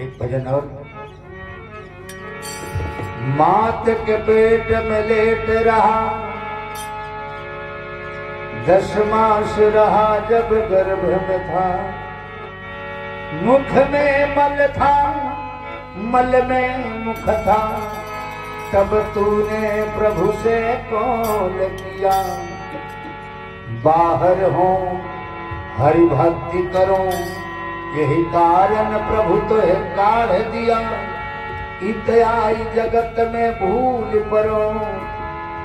एक भजन और। मात के पेट में लेट रहा, 10 मास रहा जब गर्भ में था। मुख में मल था, मल में मुख था, तब तूने प्रभु से कॉल किया। बाहर हो हरि भक्ति करो, यही कारण प्रभु तुहे काढ़ दिया। इत आई जगत में भूल परो,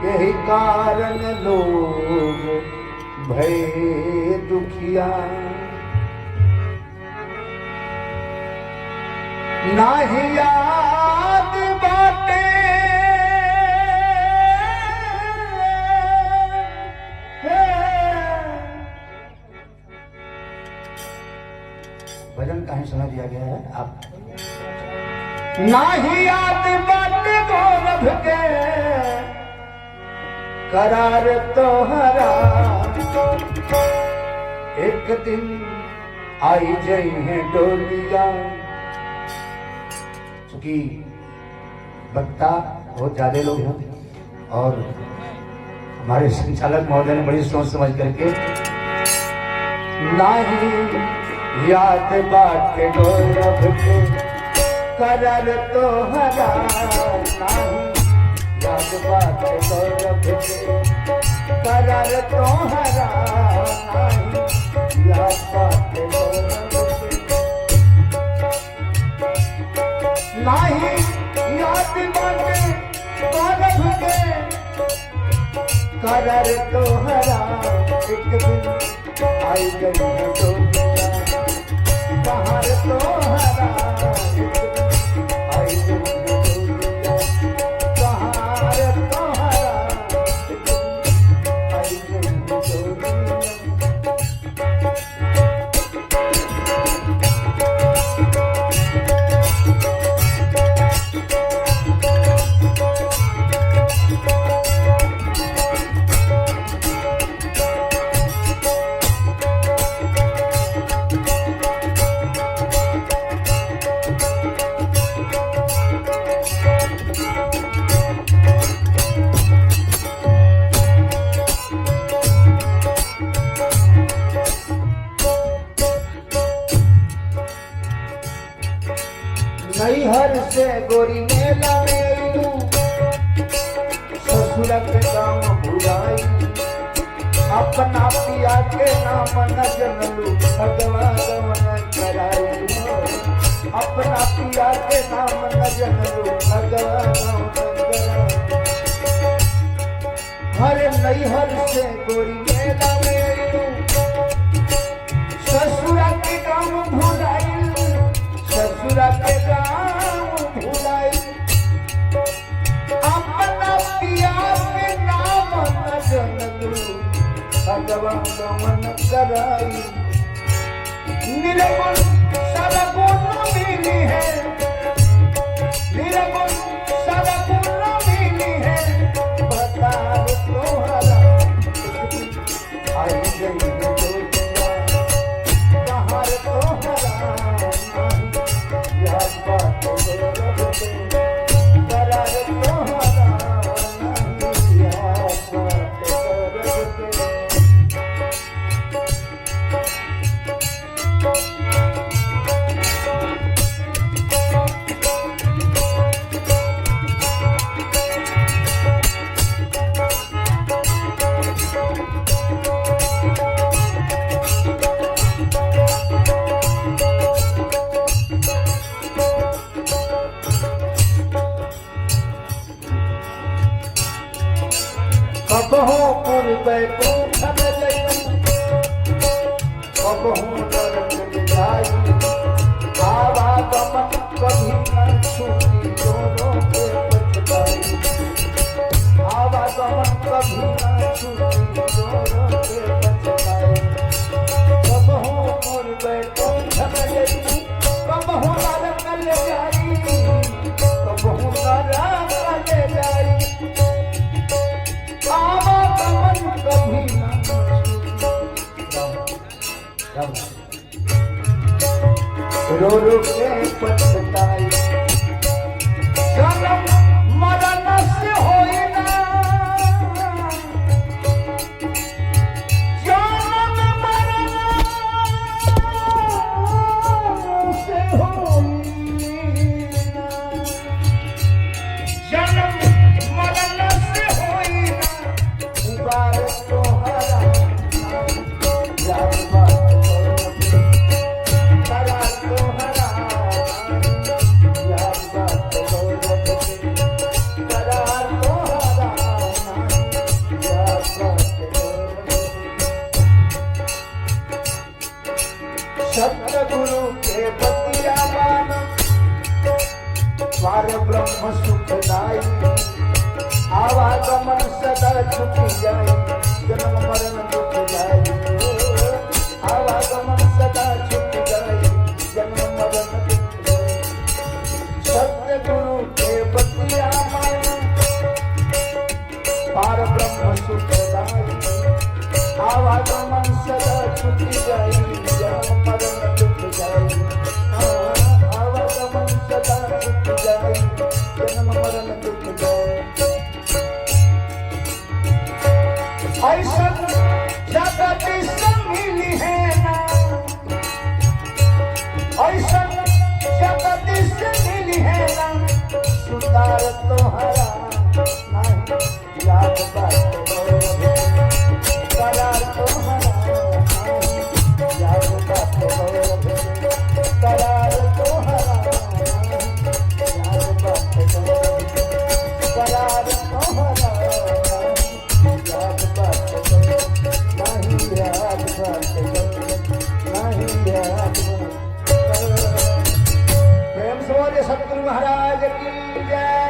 यही कारण लोग भय दुखिया। नाही याद बाटे भजन कहीं सुना दिया गया है आप। नाही याद बाटे गौरव के करार तोहरा, एक दिन आई जई है डोलिया। चूंकि वक्ता बहुत ज्यादा लोग हैं और हमारे संचालक महोदय ने बड़ी सोच समझ करके नाही याद बाटे गौरव के करार तोहरा, नाही याद बाटे गौरव के करार तोहरा, नाही याद बाटे गौरव के, नाही याद बाटे गौरव के करार तोहरा। एक दिन आई गई है डोलिया, बाहर तोहरा। आई गई है डोलिया, बाहर तोहरा। आई गई है डोलिया। नैहर से गोरी मेला में लू, ससुर के गाँव भुलाई। अपना पिया के नाम न जनलू, भगवा गमन कराई। अपना पिया के नाम न जनलू, भगवा गमन कराई। हर नैहर से गोरी मेला में लू, ससुर के गाँव भुलाई। ससुर के गाँव भुलाई, अपना पिया के नाम न जनलू, भगवा गमन कराई। निर्गुण सर्वगुण मिली है, निर्गुण सर्वगुण मिली है, बता तोहरा। आई रो रो के पछताई जन्म मरण से होई ना जन्म मरण से होई ना जन्म मरण से होई ना उबार तोहरा याद बात करा तोहरा याद बात करा तोहरा याद बात सतगुरु के बतिया मान द्वार ब्रह्म सुखदाई आवागमन सदा छुपी जाए जन्म मरण दुख जाए आवागमन सदा छुपी जाए जन्म मरण दुख जाए सत्य गुरु के बतिया मान पार ब्रह्म सुखदाई आवागमन सदा छुपी जाए जन्म मरण दुख जाए आवागमन सदा छुपी जाए जन्म मरण दुख जाए ऐसा जगत से मिली है ना ऐसा जगत से मिली है ना सुतार तोहरा नहीं याद बात करार तोहरा नहीं याद बात करार तोहरा नहीं याद बात करार तोहरा याद बात नहीं याद बात नहीं याद प्रेम से बोले सतगुरु महाराज की जय।